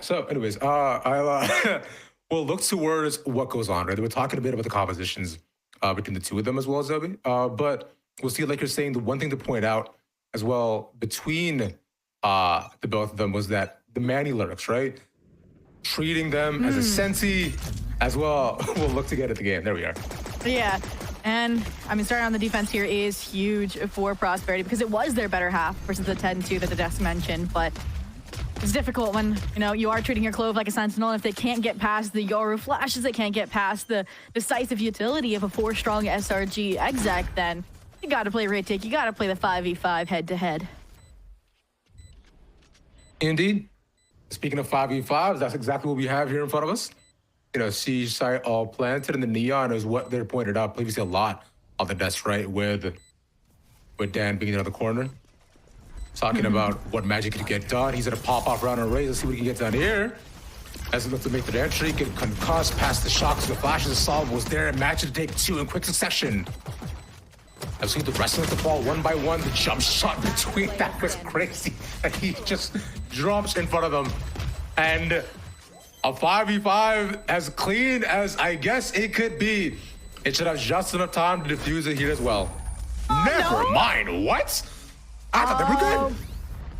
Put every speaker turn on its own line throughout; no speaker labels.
So anyways, we'll look towards what goes on, right? We're talking a bit about the compositions between the two of them as well, Zoe. But we'll see, like you're saying, the one thing to point out as well between the both of them was that the Manny lyrics, right? Treating them as a senti as well. We'll look to get at the game. There we are.
Yeah. And, I mean, starting on the defense here is huge for Prosperity because it was their better half versus the 10-2 that the Desk mentioned. But it's difficult when, you know, you are treating your Clove like a Sentinel. And if they can't get past the Yoru flashes, they can't get past the decisive utility of a 4-strong SRG exec, then you got to play retake. You got to play the 5v5 head-to-head.
Indeed. Speaking of 5v5s, that's exactly what we have here in front of us. You know, siege site all planted, and the neon is what they're pointed out previously a lot on the desk, right? With Dan being in the corner, talking about what magic could get done. He's gonna pop off around arrays. Let's see what he can get done here. As he looks to make the entry, get concussed past the shocks, the flashes, the solve was there, and magic to take two in quick succession. I've seen the wrestling to fall one by one. The jump shot between, that was crazy. Like he just drops in front of them. And a 5v5 as clean as I guess it could be. It should have just enough time to defuse it here as well. Never mind, what? I thought they were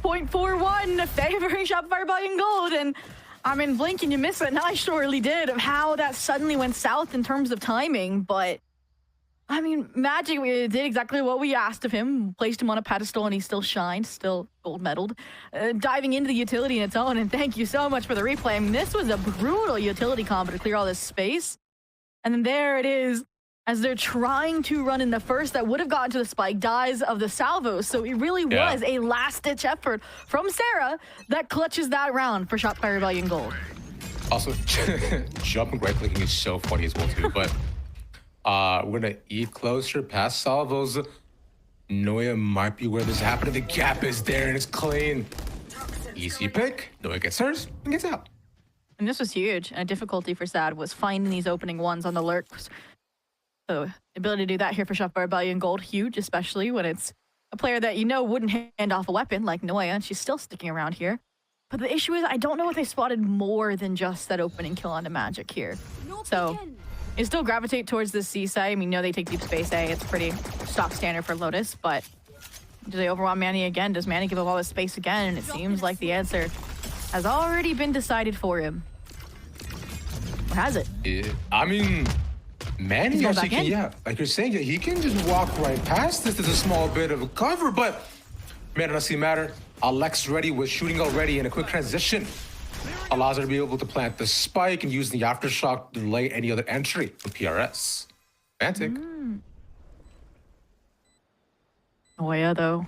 good.
0.41 favoring Shopify buying gold. And I mean, blink and you miss it. And I surely did of how that suddenly went south in terms of timing. But I mean, Magic did exactly what we asked of him, placed him on a pedestal, and he still shined, still gold medaled, diving into the utility in its own. And thank you so much for the replay. I mean, this was a brutal utility combo to clear all this space. And then there it is, as they're trying to run in the first that would have gotten to the spike, dies of the salvos. So it really was a last-ditch effort from Sarah that clutches that round for Shopify Rebellion gold.
Also, jumping right clicking is so funny as well too, but we're gonna eat closer past salvos. Noya might be where this is happening. The gap is there and it's clean. Easy pick. Noya gets hers and gets out.
And this was huge. And a difficulty for Sad was finding these opening ones on the lurks. So the ability to do that here for Shopify Rebellion gold, huge, especially when it's a player that you know wouldn't hand off a weapon like Noya, and she's still sticking around here. But the issue is I don't know if they spotted more than just that opening kill onto Magic here. So you still gravitate towards the C side. I mean, no, they take deep space A. It's pretty stock standard for Lotus, but do they overwhelm Manny again? Does Manny give up all this space again? And it seems like the answer has already been decided for him. Or has it?
I mean, Manny actually can, yeah, like you're saying, he can just walk right past this. There's a small bit of a cover, but man, it doesn't matter. Alex ready with shooting already in a quick transition. Allows her to be able to plant the spike and use the aftershock to delay any other entry from PRS. Fantic.
Noya, though,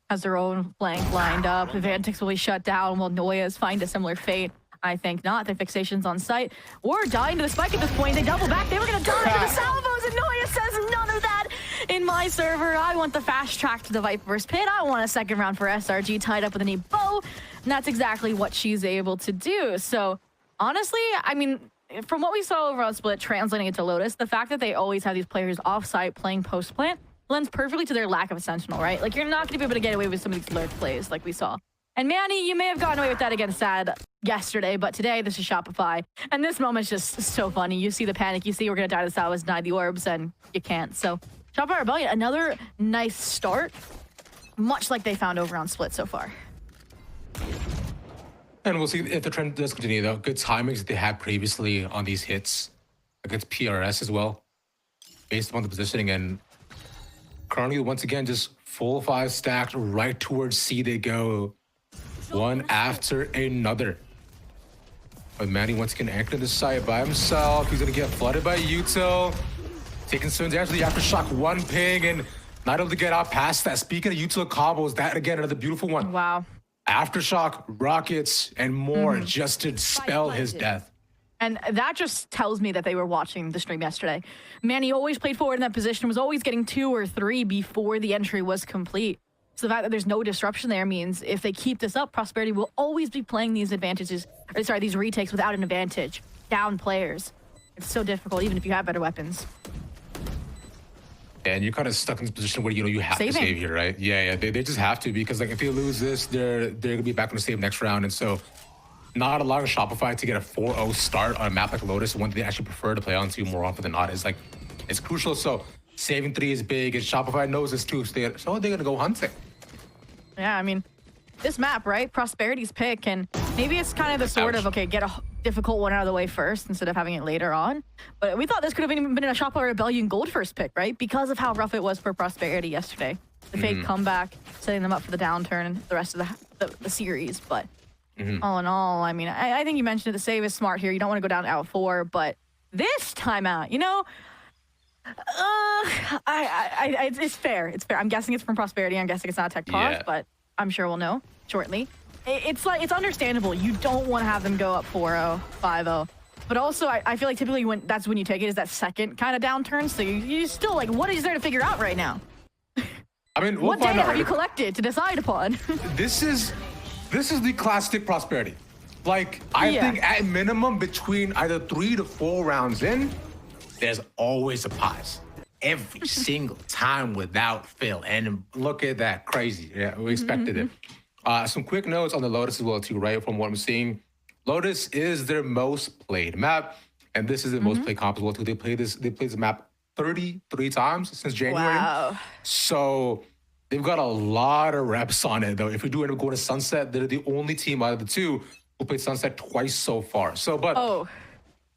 has their own flank lined up. Vantix will be shut down while Noya's find a similar fate. I think not. Their fixation's on site. Or dying to the spike at this point. They double back. They were going to die to the salvos, and Noya says none of that in my server. I want the fast track to the Viper's Pit. I want a second round for SRG tied up with a neat bow. And that's exactly what she's able to do. So honestly, I mean, from what we saw over on Split, translating it to Lotus, the fact that they always have these players off-site playing post-plant lends perfectly to their lack of a Sentinel, right? Like, you're not going to be able to get away with some of these lurk plays like we saw. And Manny, you may have gotten away with that against Sad yesterday, but today this is Shopify. And this moment's just so funny. You see the panic, you see we're going to die to the salvos, deny the orbs, and you can't. So Shopify Rebellion, another nice start, much like they found over on Split so far.
And we'll see if the trend does continue, though. Good timings that they had previously on these hits against PRS as well, based upon the positioning. And currently, once again, just full 5 stacked right towards C they go, one after another. But Manny once again anchored in the site by himself. He's going to get flooded by Yuto. Taking some damage to the aftershock, one ping, and not able to get out past that. Speaking of Yuto combos, that again, another beautiful one.
Wow.
Aftershock, rockets, and more just to spell his death.
And that just tells me that they were watching the stream yesterday. Manny always played forward in that position, was always getting 2 or 3 before the entry was complete. So the fact that there's no disruption there means if they keep this up, Prosperity will always be playing these advantages, or sorry, these retakes without an advantage. Down players. It's so difficult, even if you have better weapons.
And you're kind of stuck in this position where, you know, you have to save here, right? Yeah, they just have to, because like if they lose this, they're gonna be back on the save next round. And so not allowing Shopify to get a 4-0 start on a map like Lotus, one they actually prefer to play on to more often than not, is like, it's crucial. So saving 3 is big, and Shopify knows this too, so they're gonna go hunting.
Yeah, I mean, this map, right? Prosperity's pick, and maybe it's kind of the sort of, okay, get a difficult one out of the way first instead of having it later on. But we thought this could have even been a Shopify Rebellion Gold first pick, right? Because of how rough it was for Prosperity yesterday. The fake comeback, setting them up for the downturn and the rest of the series. But all in all, I mean, I think you mentioned it, the save is smart here. You don't want to go down to out 4, but this timeout, you know, it's fair. It's fair. I'm guessing it's from Prosperity. I'm guessing it's not a tech pause, but I'm sure we'll know shortly. It's like, it's understandable. You don't want to have them go up 4-0, 5-0. But also, I feel like typically that's when you take it, is that second kind of downturn. So you still like, what is there to figure out right now?
I mean,
what data have you collected to decide upon?
This is the classic Prosperity. Like, I think at minimum between either 3 to 4 rounds in, there's always a pause. Every single time without fail. And look at that, crazy. Yeah, we expected it. Some quick notes on the Lotus as well too, right? From what I'm seeing, Lotus is their most played map, and this is the most played comp as well too. They played this map 33 times since January.
Wow.
So they've got a lot of reps on it though. If we do end up going to Sunset, they're the only team out of the 2 who played Sunset twice so far. So, but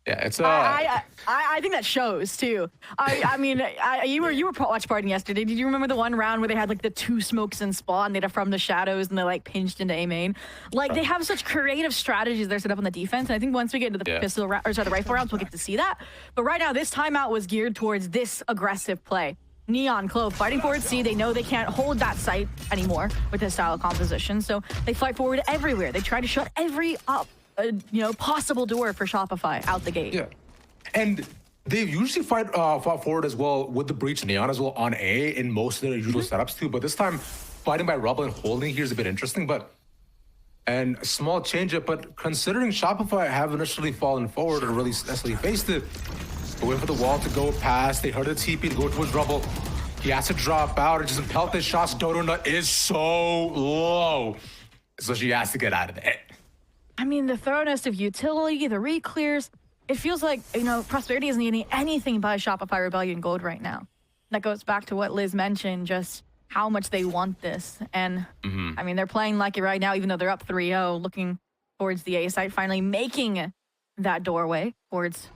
yeah, it's
I think that shows too. I mean, you were watch partying yesterday. Did you remember the one round where they had like the 2 smokes in spawn? They'd have from the shadows and they like pinched into A main. Like they have such creative strategies they're set up on the defense. And I think once we get into the pistol the rifle rounds, we'll get to see that. But right now, this timeout was geared towards this aggressive play. Neon, Clove fighting forward C. They know they can't hold that site anymore with this style of composition, so they fight forward everywhere. They try to shut every possible door for Shopify out the gate.
Yeah, and they usually fought forward as well with the breach Neon as well on A in most of their usual setups too. But this time, fighting by Rebel and holding here is a bit interesting. And a small change up, but considering Shopify have initially fallen forward or really necessarily faced it, they wait for the wall to go past. They heard the TP to go towards Rebel. He has to drop out and just pelt his shots. Dodo Nut is so low, so she has to get out of there.
I mean, the thoroughness of utility, the re-clears, it feels like, Prosperity isn't needing anything by Shopify Rebellion Gold right now. That goes back to what Liz mentioned, just how much they want this. And, I mean, they're playing like it right now, even though they're up 3-0, looking towards the A site, finally making that doorway towards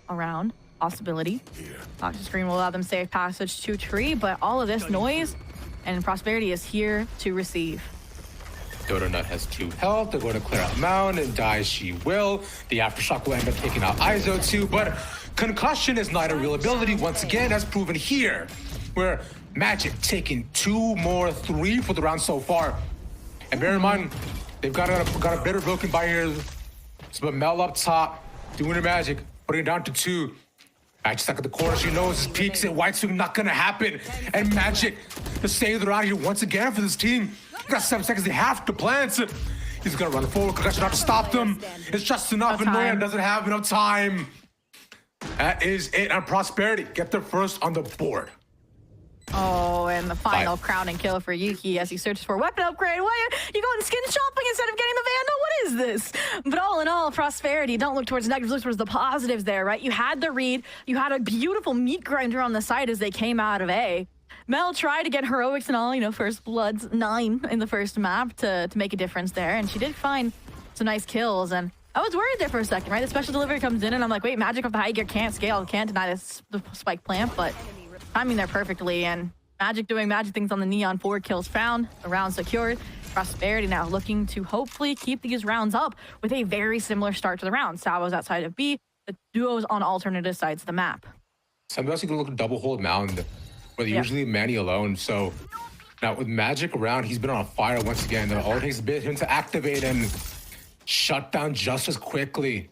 around possibility. Toxic Screen will allow them safe passage to tree, but all of this noise and Prosperity is here to receive.
Dodo Nut has 2 health. They're going to clear out Mound, and die she will. The Aftershock will end up taking out Iso too, but Concussion is not a real ability once again, as proven here, where Magic taking 2 more 3 for the round so far. And bear in mind, they've got a better broken by here. So Mel up top, doing her magic, putting it down to 2. Magic stuck at the corner, she knows his peaks and White Swing not gonna happen. And Magic to save the round here once again for this team. Got 7 seconds, they have to plant. He's gonna run forward, Concussion not to stop them. It's just enough, and Noyan doesn't have enough time. That is it on Prosperity. Get their first on the board.
Oh, and the final crowning kill for Yuki as he searches for a weapon upgrade. Why are you going skin shopping instead of getting the Vandal? What is this? But all in all, Prosperity, don't look towards the negatives, look towards the positives there, right? You had the read. You had a beautiful meat grinder on the side as they came out of A. Mel tried to get heroics and all, first bloods 9 in the first map to make a difference there. And she did find some nice kills. And I was worried there for a second, right? The special delivery comes in and I'm like, wait, Magic off the high gear can't scale, can't deny this the spike plant, but timing there perfectly, and Magic doing Magic things on the Neon. 4 kills found, the round secured. Prosperity now looking to hopefully keep these rounds up with a very similar start to the round. Savo's outside of B, the duos on alternative sides of the map.
So I'm also going to look at double hold Mound, where they usually Manny alone. So now with Magic around, he's been on fire once again. Then all it takes a bit him to activate and shut down just as quickly.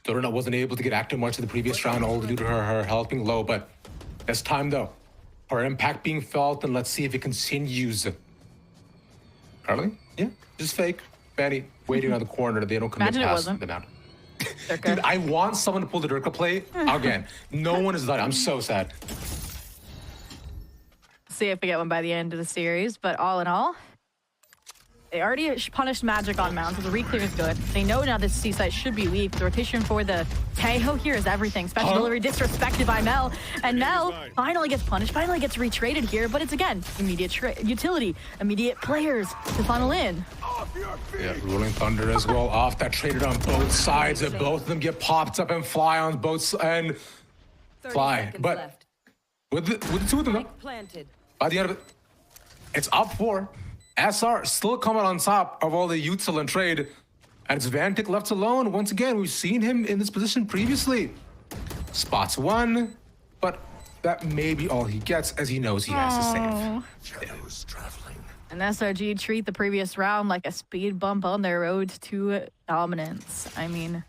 Dorina wasn't able to get active much in the previous round, all due to her health being low, but this time though, her impact being felt, and let's see if it continues. Carly? Yeah, just fake. Manny waiting on the corner. They don't commit past the mount. Dude, I want someone to pull the Durka play again. No one has done it. I'm so sad.
See if we get one by the end of the series, but all in all, They already punished Magic on Mount, so the re-clear is good. They know now this C site should be weak. The rotation for the Taeho here is everything. Special delivery disrespected by Mel. And Mel finally gets punished, finally gets retraded here, but it's again, immediate utility, immediate players to funnel in.
Yeah, Rolling Thunder as well off that traded on both sides. And both of them get popped up and fly on both and fly. But with the two of them, by the end of it, it's up 4. SR still coming on top of all the util and trade, and it's Vantic left alone. Once again, we've seen him in this position previously. Spots 1, but that may be all he gets, as he knows he has to save.
And SRG treat the previous round like a speed bump on their road to dominance. I mean,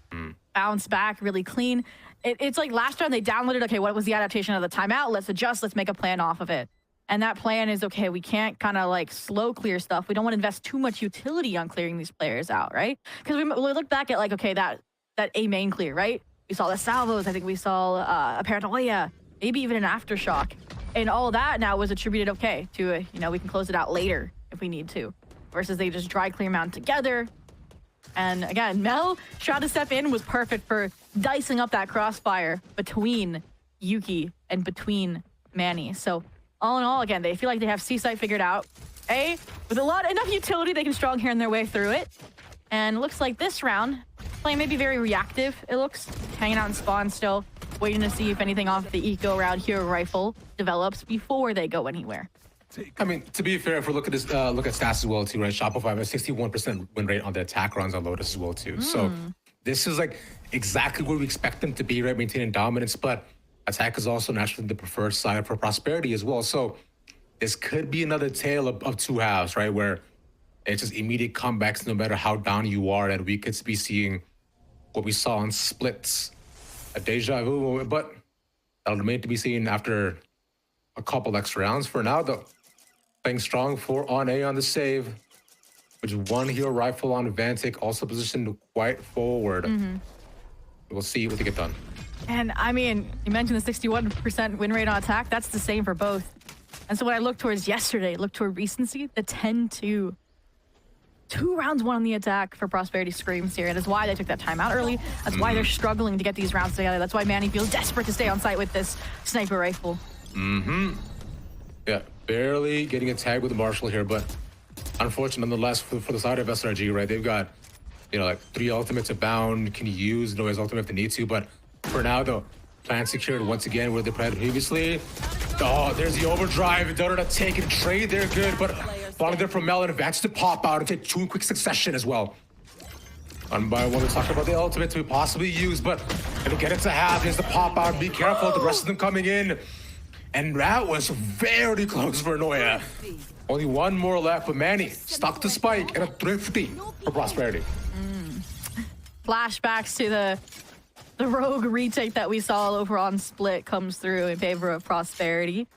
bounce back really clean. It's like last round they downloaded, okay, what was the adaptation of the timeout? Let's adjust, let's make a plan off of it. And that plan is, okay, we can't kind of like slow clear stuff. We don't want to invest too much utility on clearing these players out, right? Because we look back at like, okay, that A main clear, right? We saw the salvos. I think we saw a paranoia, maybe even an aftershock. And all that now was attributed, okay, to, you know, we can close it out later if we need to. Versus they just dry clear mount together. And again, Mel tried to step in, was perfect for dicing up that crossfire between Yuki and between Manny. So all in all, again, they feel like they have C-site figured out. With enough utility, they can strong hand their way through it. And it looks like this round, playing maybe very reactive, it looks. Hanging out in spawn still, waiting to see if anything off the eco round hero rifle develops before they go anywhere.
I mean, to be fair, if we look at this, look at stats as well too, right? Shopify has a 61% win rate on the attack runs on Lotus as well too. So this is like exactly where we expect them to be, right? Maintaining dominance, but attack is also naturally the preferred side for Prosperity as well. So this could be another tale of two halves, right? Where it's just immediate comebacks no matter how down you are, and we could be seeing what we saw in Splits, a deja vu, but that'll remain to be seen after a couple extra rounds. For now, though, playing strong for on A on the save, which one hero rifle on Vantic, also positioned quite forward. We'll see what they get done.
And I mean, you mentioned the 61% win rate on attack. That's the same for both. And so what I looked towards yesterday, looked toward recency, the 10-2. 2 rounds won on the attack for Prosperity screams here. And that's why they took that time out early. That's why they're struggling to get these rounds together. That's why Manny feels desperate to stay on site with this sniper rifle.
Yeah, barely getting a tag with the Marshall here, but unfortunately, nonetheless, for the side of SRG, right, they've got, you know, like 3 ultimates abound, can use Noah's ultimate if they need to, but for now, though, plan secured once again where they played previously. Oh, there's the overdrive. They're gonna take and trade. They're good, but bottom there from Mel and advance to pop out and take 2 in quick succession as well. One by one, we're talking about the ultimate to possibly use, but gonna get it to half. Here's the pop out. Be careful. The rest of them coming in. And that was very close for Noya. Only 1 more left, but Manny stuck the spike and a thrifty for Prosperity.
Flashbacks to the rogue retake that we saw over on Split comes through in favor of Prosperity.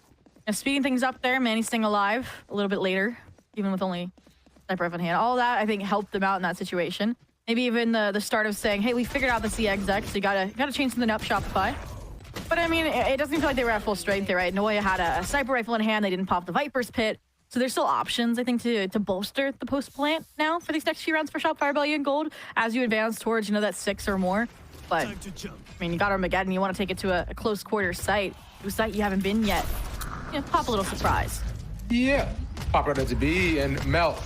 Now, speeding things up there, Manny staying alive a little bit later, even with only sniper rifle in hand. All that, I think, helped them out in that situation. Maybe even the start of saying, hey, we figured out the CXX, so you gotta change something up, Shopify. But I mean, it doesn't feel like they were at full strength there, right? Noya had a sniper rifle in hand. They didn't pop the Viper's Pit. So there's still options, I think, to bolster the post-plant now for these next few rounds for Shopify Rebellion Gold as you advance towards, you know, that 6 or more. But, I mean, you got Armageddon. You want to take it to a close quarter site, a site you haven't been yet. You know, pop a little surprise.
Yeah, pop right into B. And Mel,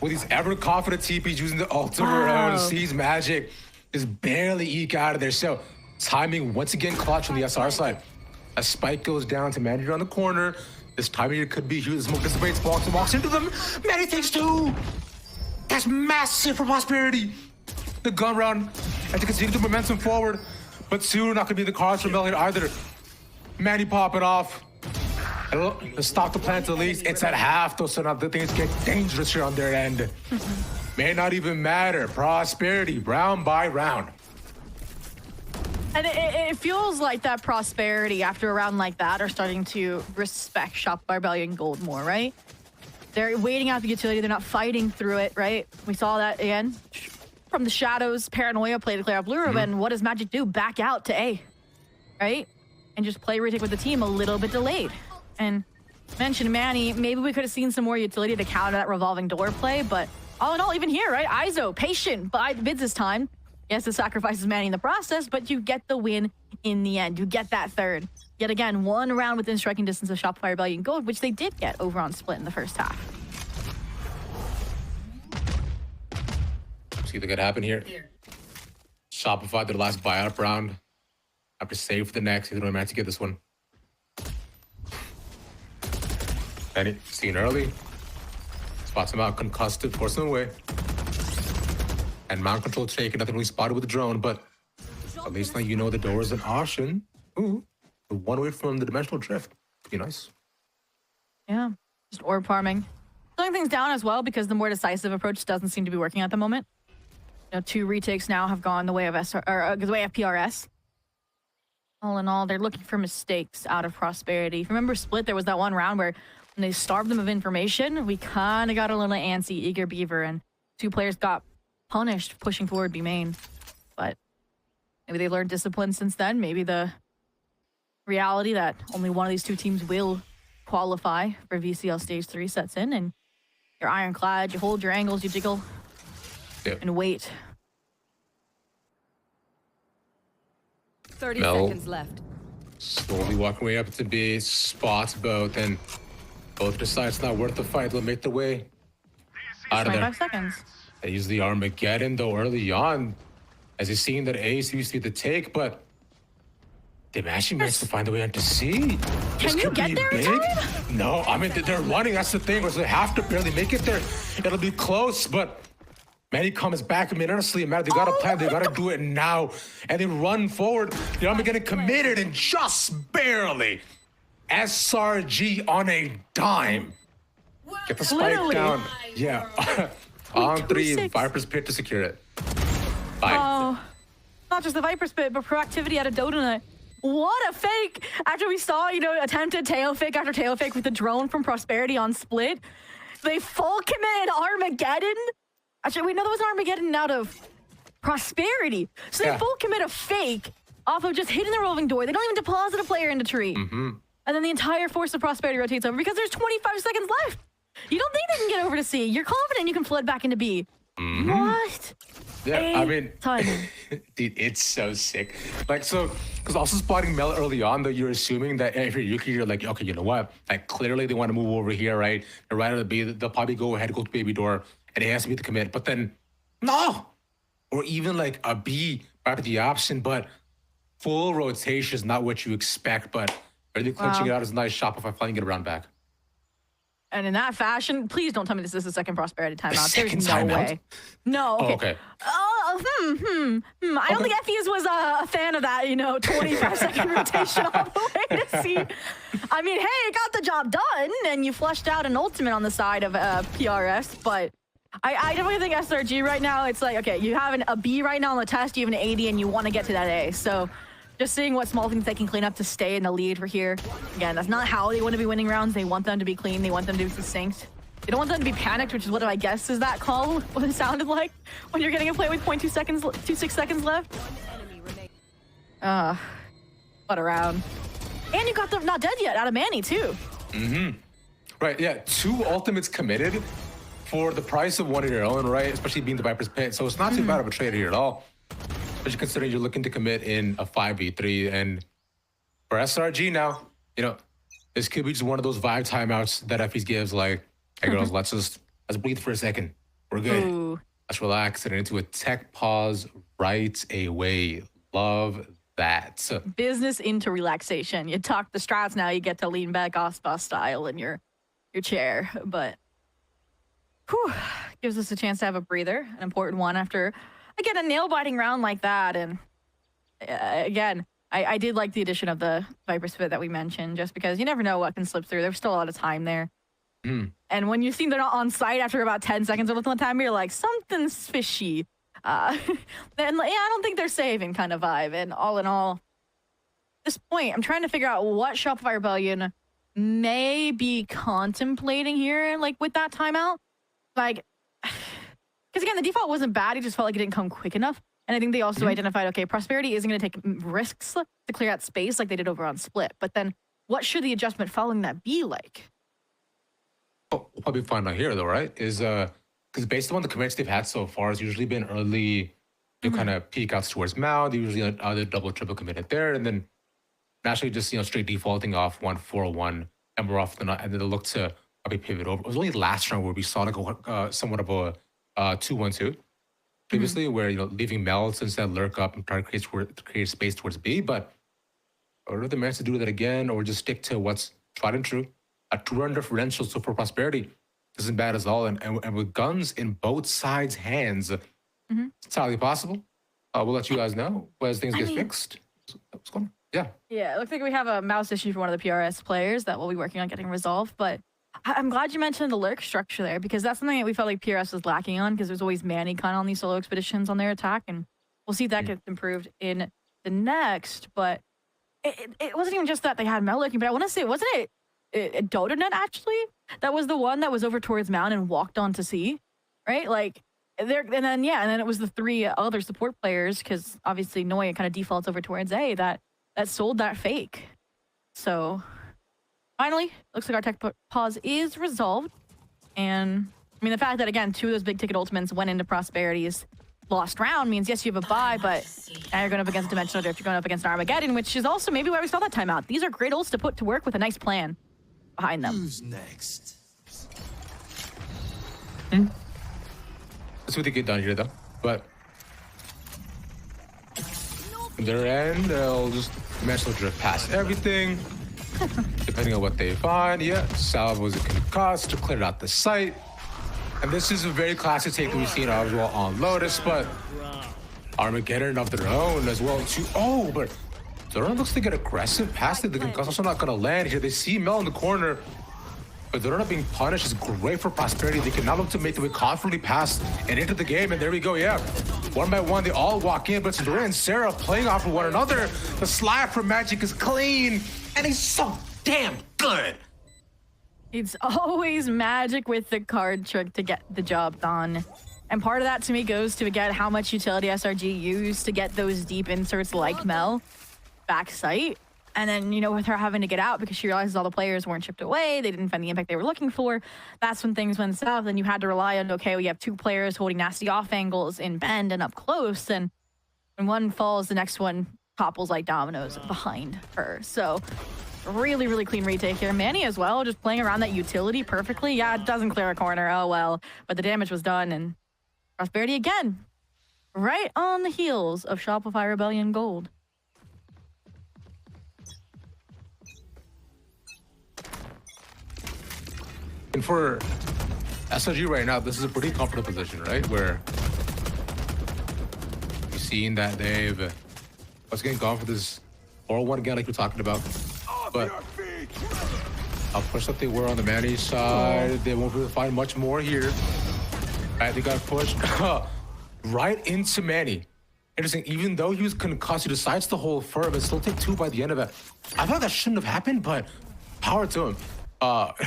with these ever-confident TPs using the ultimate around, sees Magic just barely eke out of there. So timing once again clutch on the SR side. A spike goes down to Manny on the corner. This timing here could be huge. The smoke dissipates, walks into them. Manny takes 2. That's massive for Prosperity. The gun round and to continue the momentum forward. But 2 not gonna be the cards for Mel here either. Manny popping off. To stop the plant at least. It's at half though, so now the things get dangerous here on their end. May not even matter. Prosperity, round by round.
And it feels like that Prosperity after a round like that are starting to respect Shopify Rebellion Gold more, right? They're waiting out the utility. They're not fighting through it, right? We saw that again from the shadows. Paranoia play to clear out Blue Room, and what does Magic do? Back out to A, right? And just play retake with the team a little bit delayed. And mentioned Manny, maybe we could have seen some more utility to counter that revolving door play, but all in all, even here, right? Izo, patient, but bids his time. Yes, it sacrifices Manny in the process, but you get the win in the end. You get that third. Yet again, one round within striking distance of Shopify Rebellion Gold, which they did get over on Split in the first half.
See what could happen here. Shopify, their last buyout round. Have to save for the next. They don't manage to get this one. Benny, seen early. Spots him out, concussed, force him away. And mount control taken, nothing really spotted with the drone, but at least now you know the door is an option. Ooh, one away from the dimensional drift. Could be nice.
Yeah, just orb farming. Slowing things down as well because the more decisive approach doesn't seem to be working at the moment. You know, 2 retakes now have gone the way of the way of PRS. All in all, they're looking for mistakes out of Prosperity. Remember Split, there was that one round where when they starved them of information, we kind of got a little antsy, eager beaver, and 2 players got punished pushing forward B main. But maybe they learned discipline since then. Maybe the reality that only one of these 2 teams will qualify for VCL Stage 3 sets in, and you're ironclad, you hold your angles, you jiggle, and wait.
30 seconds left.
Slowly walking way up to B, spots both, and both decide it's not worth the fight. They'll make their way out of there.
25 seconds.
They use the Armageddon, though, early on, as he's seeing that A seems to be the take, but they've actually managed to find a way onto C.
Can you get there in time?
No, I mean, they're running. That's the thing, so they have to barely make it there. It'll be close, but Manny comes back. I mean, honestly, man, they got a plan. They got to do it now. And they run forward. The Armageddon committed, and just barely, SRG on a dime. Get the spike down. Yeah. On 3, Viper's Pit to secure it. Bye.
Oh, not just the Viper's Pit, but proactivity out of Dota. What a fake! After we saw, you know, attempted tail fake after tail fake with the drone from Prosperity on Split, they full commit Armageddon. Actually, we know there was an Armageddon out of Prosperity, so they full commit a fake off of just hitting the rolling door. They don't even deposit a player into tree, and then the entire force of Prosperity rotates over because there's 25 seconds left. You don't think they can get over to C? You're confident you can flood back into B. What?
Yeah, I mean, dude, it's so sick. Like, so, because also spotting Mel early on, though, you're assuming that if you're Yuki, you're like, okay, you know what? Like, clearly they want to move over here, right? They're right out of B. They'll probably go ahead, go to baby door, and it has to be the commit. But then, no! Or even like a B, right at the option, but full rotation is not what you expect. But really clinching it out is a nice Shopify flying it around back.
And in that fashion, please don't tell me this is the second Prosperity timeout. There's no
timeout?
way. No. Okay.
Oh, okay.
I don't think Effie's was a fan of that, you know, 25-second rotation all the way to see. I mean, hey, it got the job done, and you flushed out an ultimate on the side of PRS, but I definitely think SRG right now, it's like, okay, you have a B right now on the test, you have an 80, and you want to get to that A. So just seeing what small things they can clean up to stay in the lead for here. Again, that's not how they want to be winning rounds. They want them to be clean. They want them to be succinct. They don't want them to be panicked, which is what I guess is that call, what it sounded like when you're getting a play with 0.26 seconds left. What a round. And you got the not dead yet out of Manny, too.
Right, yeah, 2 ultimates committed for the price of one of your own, right? Especially being the Viper's Pit. So it's not too bad of a trade here at all. Especially considering you're looking to commit in a 5v3. And for SRG now, you know, this could be just one of those vibe timeouts that Effie gives, like, hey girls, let's breathe for a second. We're good.
Ooh.
Let's relax and into a tech pause right away. Love that.
Business into relaxation. You talk the strats now, you get to lean back Ospa style in your chair. But gives us a chance to have a breather, an important one after, again, a nail-biting round like that. And again, I did like the addition of the Viper's Pit that we mentioned, just because you never know what can slip through. There's still a lot of time there. And when you see they're not on site after about 10 seconds of the time, you're like, something's fishy. And yeah, I don't think they're saving kind of vibe. And all in all, at this point, I'm trying to figure out what Shopify Rebellion may be contemplating here, like with that timeout. Like, because again, the default wasn't bad. It just felt like it didn't come quick enough. And I think they also identified, okay, Prosperity isn't going to take risks to clear out space like they did over on Split. But then what should the adjustment following that be like?
We'll probably find out here, though, right? Is because based on the commits they've had so far, it's usually been early, kind of peek outs towards Mount. They usually either double, triple committed there, and then naturally just straight defaulting off 1-4-1, and more often than not, and then they look to probably pivot over. It was only last round where we saw like somewhat of a 2-1-2 previously, where leaving Mel to instead lurk up and try to create space towards B, but or the managed to do that again, or just stick to what's tried and true. A 2-run differential, so for prosperity isn't bad at all, and with guns in both sides' hands, it's entirely possible. We'll let you guys know as things get fixed. What's going on? Yeah.
Yeah, it looks like we have a mouse issue for one of the PRS players that we'll be working on getting resolved. But I'm glad you mentioned the lurk structure there, because that's something that we felt like PRS was lacking on, because there's always Manny kind of on these solo expeditions on their attack, and we'll see if that gets improved in the next. But it wasn't even just that they had Mel lurking, but I want to say, wasn't it Dodonet actually that was the one that was over towards Mount and walked on to C, right? Like there, and then it was the 3 other support players, because obviously Noya kind of defaults over towards A that sold that fake. So finally, looks like our tech pause is resolved, and I mean the fact that again 2 of those big ticket ultimates went into Prosperity's lost round means yes, you have a bye, but now you're going up against Dimensional Drift, you're going up against Armageddon, which is also maybe why we saw that timeout. These are great ults to put to work with a nice plan behind them.
Who's next?
That's what they get done here, though. But on their end, they'll just Dimensional Drift past everything, depending on what they find. Yeah, Salvo's a concussed to clear out the site. And this is a very classic take that we've seen as well on Lotus, but Armageddon of their own as well too. Oh, but Doran looks to get aggressive past it. The concuss also not gonna land here. They see Mel in the corner, but Doran not being punished is great for Prosperity. They can now look to make their way confidently past and into the game, and there we go, yeah. One by one, they all walk in, but it's Doran and Sarah playing off of one another. The slide from Magic is clean, and he's so damn good.
It's always Magic with the card trick to get the job done. And part of that to me goes to, again, how much utility SRG used to get those deep inserts like Mel back site. And then, with her having to get out because she realizes all the players weren't chipped away, they didn't find the impact they were looking for. That's when things went south, and you had to rely on, okay, we have 2 players holding nasty off angles in bend and up close, and when one falls, the next one topples like dominoes behind her. So really, really clean retake here. Manny as well, just playing around that utility perfectly. Yeah, it doesn't clear a corner, oh well, but the damage was done, and Prosperity again, right on the heels of Shopify Rebellion Gold.
And for SRG right now, this is a pretty comfortable position, right? Where you've seen that they've was getting gone for this 4-1 again, like we're talking about. But how pushed up they were on the Manny side. They won't be able to find much more here. Right, they got pushed right into Manny. Interesting, even though he was concussed, he decides to hold firm and still take 2 by the end of it. I thought that shouldn't have happened, but power to him.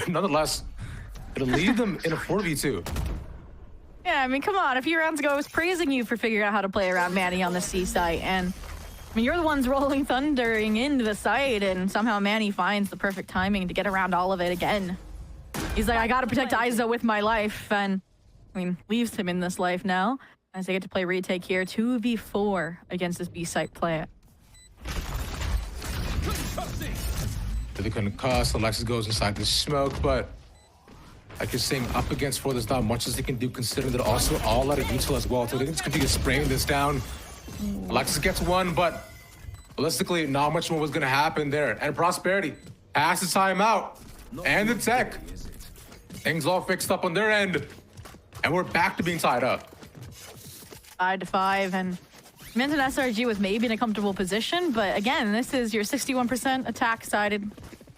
Nonetheless, it'll leave them in a 4v2.
Yeah, I mean, come on. A few rounds ago, I was praising you for figuring out how to play around Manny on the C site, and I mean, you're the ones rolling thundering into the site, and somehow Manny finds the perfect timing to get around all of it again. He's like, I gotta protect Iso with my life, and I mean, leaves him in this life now as they get to play retake here, 2v4 against this B site player.
They couldn't cuss. Alexis goes inside the smoke, but like you're saying, up against 4, there's not much as they can do, considering they're also all out of util as well. So they can just continue spraying this down. Alexis gets 1, but realistically, not much more was going to happen there. And Prosperity has the timeout and the tech. Things all fixed up on their end, and we're back to being tied up.
5-5, and Mint and SRG was maybe in a comfortable position, but again, this is your 61% attack-sided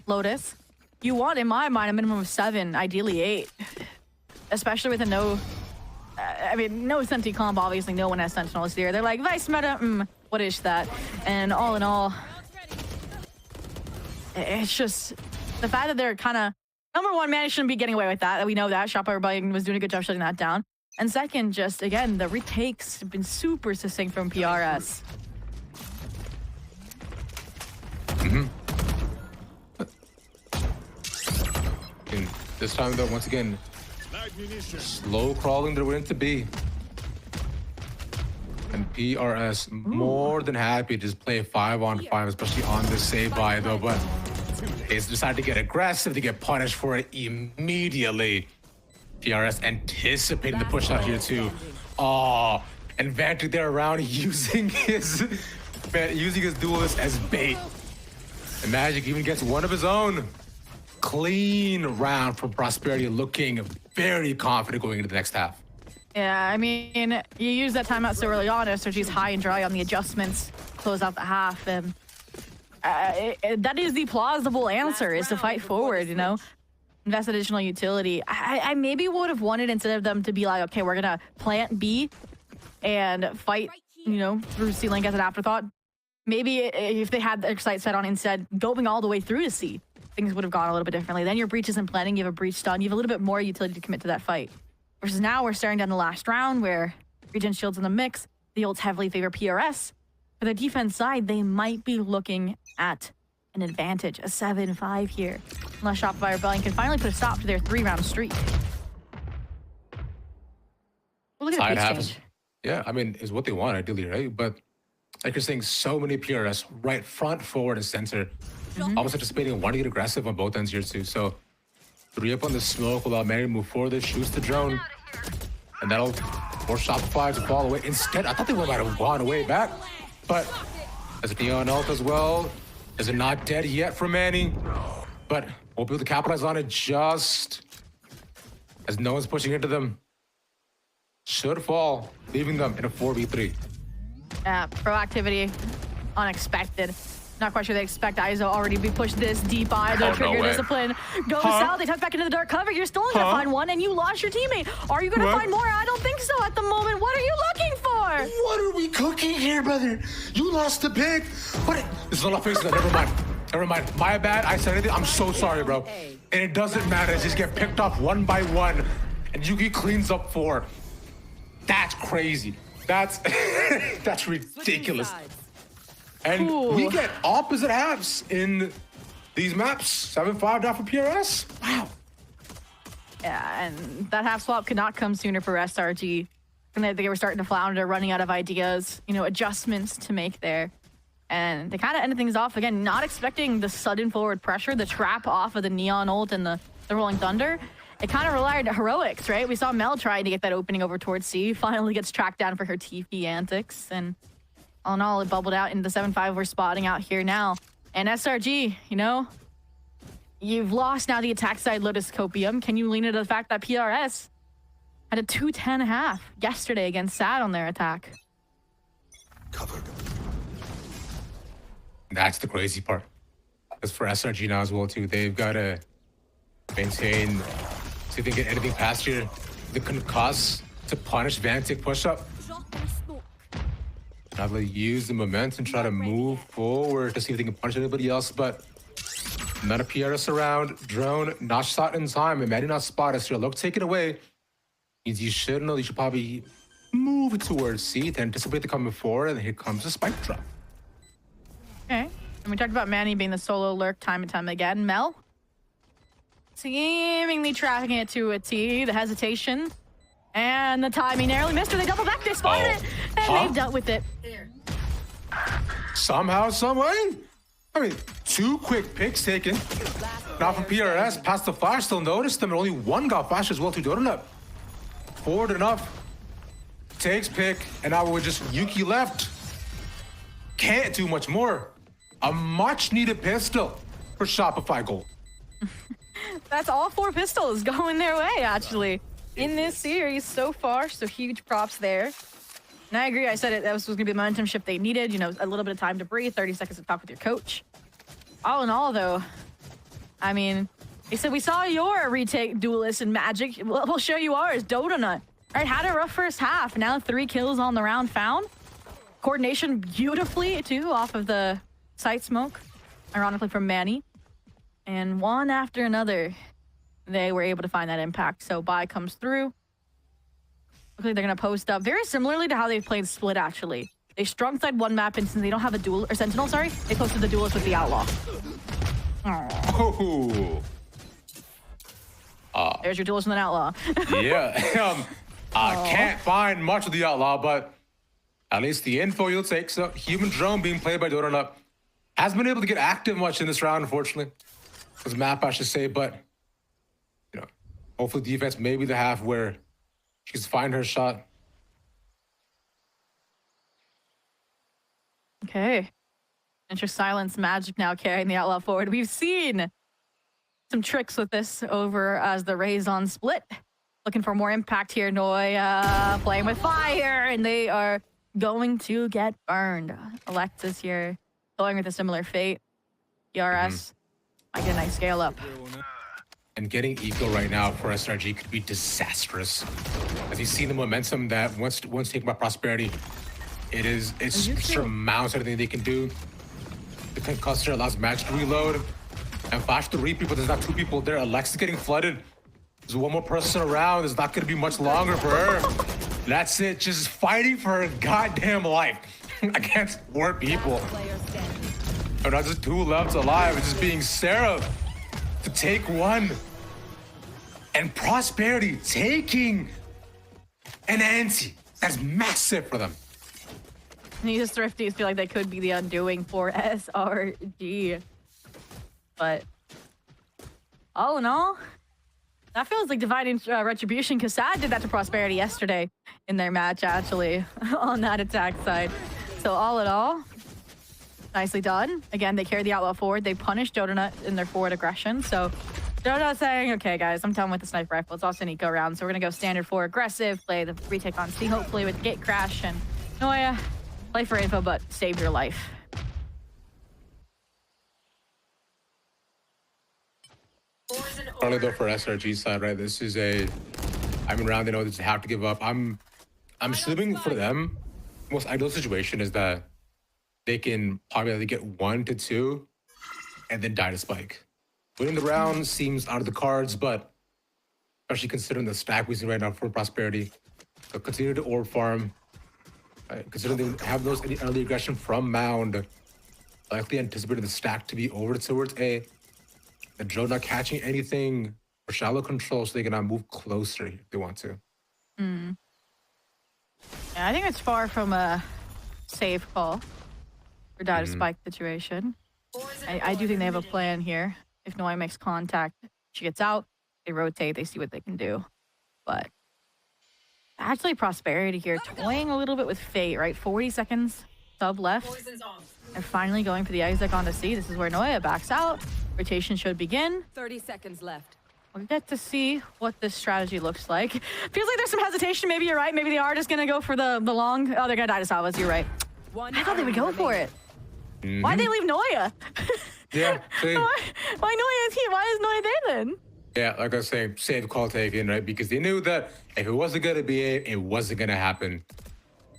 Lotus. You want, in my mind, a minimum of 7, ideally 8. Especially with a no Senti comp, obviously no one has Sentinels here. They're like, Vice meta, what is that? And all in all, it's just the fact that they're kind of, number one, Manny shouldn't be getting away with that. We know that. Shopify Rebellion was doing a good job shutting that down. And second, just again, the retakes have been super succinct from PRS.
And this time, though, once again, slow crawling their way into B. And PRS more than happy to just play 5-on-5, especially on this save by though, but they decided to get aggressive, to get punished for it immediately. PRS anticipating the push out here too. Oh, and Vantic there around using his duelist as bait. And Magic even gets one of his own. Clean round for Prosperity, looking very confident going into the next half.
Yeah, I mean, you use that timeout so early on, SRG's high and dry on the adjustments, close out the half, and that is the plausible answer, is to fight forward, you know? Invest additional utility. I maybe would have wanted, instead of them to be like, okay, we're gonna plant B and fight, you know, through C-Link as an afterthought. Maybe if they had their sight set on instead, going all the way through to C, things would have gone a little bit differently. Then your breach isn't planning, you have a breach stun, you have a little bit more utility to commit to that fight. Versus now we're staring down the last round where regen shield's in the mix, the ults heavily favor PRS. For the defense side, they might be looking at an advantage, a 7-5 here. Unless Shopify Rebellion can finally put a stop to their 3-round streak. Look at the pace change.
Yeah, I mean, is what they want ideally, right? But like you're saying, so many PRS right front, forward, and center. Almost anticipating wanting to get aggressive on both ends here too. So 3 up on the smoke, allow Mary to move forward, shoots the drone. And that'll force Shopify to fall away. Instead, I thought they might have gone away back. But there's a Neon ult as well. Is it not dead yet for Manny? But won't be able to capitalize on it just as no one's pushing into them. Should fall, leaving them in a 4v3.
Yeah, proactivity, unexpected. Not quite sure they expect ISO already to be pushed this deep either. Trigger discipline goes out. They tuck back into the dark cover. You're still only gonna find one, and you lost your teammate. Are you gonna find more? I don't think so at the moment. What are you looking for?
What are we cooking here, brother? You lost the pick. What? This is all faces. Never mind. Never mind. My bad. I said anything. I'm so sorry, bro. And it doesn't matter. They just get picked off one by one, and Yuki cleans up 4. That's crazy. That's that's ridiculous. And we get opposite halves in these maps. 7-5 down for PRS. Wow.
Yeah, and that half swap could not come sooner for SRG. And they were starting to flounder, running out of ideas, you know, adjustments to make there. And they kind of ended things off again, not expecting the sudden forward pressure, the trap off of the Neon ult and the Rolling Thunder. It kind of relied on heroics, right? We saw Mel trying to get that opening over towards C, finally gets tracked down for her TP antics, and all in all, it bubbled out into the 7-5 we're spotting out here now. And SRG, you know, you've lost now the attack side Lotus Copium. Can you lean into the fact that PRS had a 2-10.5 yesterday against SAD on their attack?
Covered. That's the crazy part. Because for SRG now as well too, they've got to maintain, see if they can get anything past here. The concuss to punish Vantic push up. Now they use the momentum, try to move forward to see if they can punish anybody else, but not a PRS around. Drone not shot in time, and Maddie not spot us here. Look, take it away. Means you should know you should probably move towards C to anticipate the coming forward, and here comes a spike drop.
Okay, and we talked about Manny being the solo lurk time and time again. Mel? Seemingly tracking it to a T, the hesitation. And the timing narrowly missed her. They double back, they spotted it, and they've dealt with it.
Somehow, some way. I mean, 2 quick picks taken. Now from PRS, past the flash, still noticed them, and only 1 got flash as well to Donut. Forward enough. Takes pick, and now we're just Yuki left. Can't do much more. A much needed pistol for Shopify Gold.
That's all 4 pistols going their way, actually, in this series so far. So huge props there. And I agree. I said it. That was going to be the momentum shift they needed. You know, a little bit of time to breathe, 30 seconds to talk with your coach. All in all, though, I mean, they said we saw your retake duelist in Magic. We'll show you ours. Donut. All right, had a rough first half. Now 3 kills on the round found. Coordination beautifully, too, off of the site smoke. Ironically from Manny. And one after another, they were able to find that impact. So Bai comes through. Looks like they're going to post up very similarly to how they played Split, actually. They strong side 1 map, and since they don't have a duel or Sentinel, sorry, they posted the duelist with the Outlaw.
Oh.
There's your duelist and an outlaw.
Yeah. Can't find much of the outlaw, but at least the info you'll take. So human drone being played by Donut hasn't been able to get active much in this round, unfortunately. This map, I should say, but you know, hopefully defense may be the half where she can find her shot.
Okay. Enter silence magic now carrying the outlaw forward. We've seen some tricks with this over as the Rays on split. Looking for more impact here. Noya playing with fire, and they are going to get burned. Alexis here going with a similar fate. PRS might get a nice scale up.
And getting eco right now for SRG could be disastrous. As you see the momentum that once taken by Prosperity, it surmounts everything they can do. The concussor allows Match to reload. And Flash 3 people, there's not 2 people there. Alexis getting flooded. There's one more person around. It's not going to be much longer for her. That's it. Just fighting for her goddamn life against 4 people. And not just 2 left alive. It's just being Sarah to take 1. And Prosperity taking an anti. That's massive for them.
These Thrifties feel like they could be the undoing for SRG. But all in all, that feels like divine retribution, because Sad did that to Prosperity yesterday in their match, actually, on that attack side. So all in all, nicely done. Again, they carry the outlaw forward. They punish Donut in their forward aggression. So Donut saying, okay, guys, I'm done with the sniper rifle. It's also an eco round. So we're going to go standard 4 aggressive, play the retake on C, hopefully with gate crash. And Noya, play for info, but save your life.
Probably though for SRG side, right? This is round they know they have to give up. I'm assuming for them, most ideal situation is that they can probably get 1 to 2 and then die to spike. Winning the round seems out of the cards, but especially considering the stack we see right now for Prosperity, they'll continue to orb farm. Considering they have those early aggression from Mound, likely anticipating the stack to be over towards A. The drone not catching anything for shallow control, so they cannot move closer if they want to.
Yeah, I think it's far from a safe call for data spike situation. I do think they have a plan here. If Noya makes contact, she gets out, they rotate, they see what they can do. But actually Prosperity here toying a little bit with fate, right? 40 seconds sub left. They're finally going for the exec onto C. This is where Noya backs out. Rotation should begin.
30 seconds left.
We'll get to see what this strategy looks like. Feels like there's some hesitation. Maybe you're right. Maybe they are just going to go for the long. Oh, they're going to die to Salvas. You're right. I thought they would go for it. Why'd they leave Noya?
Yeah.
Why Noya is here? Why is Noya there then?
Yeah, like I was saying, safe call taken, right? Because they knew that if it wasn't going to be it wasn't going to happen.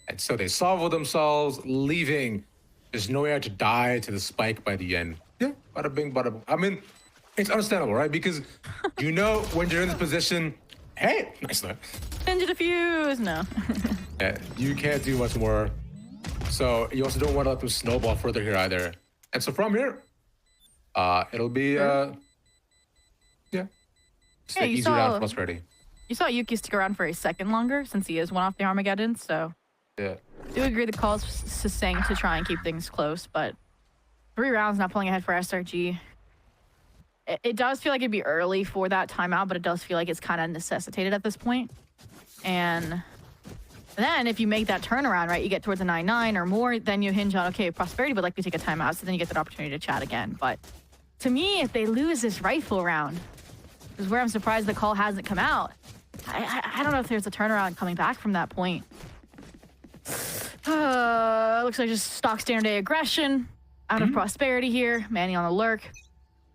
And so they solved themselves, leaving just Noya to die to the spike by the end. Yeah, bada bing, bada boom. I mean, it's understandable, right? Because you know when you're in this position, hey, nice look.
Ninja defuse, no.
Yeah, you can't do much more. So you also don't want to let them snowball further here either. And so from here, it'll be, yeah.
Yeah, you
easier round for Prosperity.
You saw Yuki stick around for a second longer since he is one off the Armageddon, so.
Yeah.
I do agree the call's succinct to try and keep things close, but 3 rounds not pulling ahead for SRG. It does feel like it'd be early for that timeout, but it does feel like it's kind of necessitated at this point. And then if you make that turnaround, right, you get towards a 9-9 or more, then you hinge on, okay, Prosperity would like to take a timeout, so then you get that opportunity to chat again. But to me, if they lose this rifle round, is where I'm surprised the call hasn't come out. I don't know if there's a turnaround coming back from that point. Looks like just stock standard A aggression out of Prosperity here. Manny on the lurk.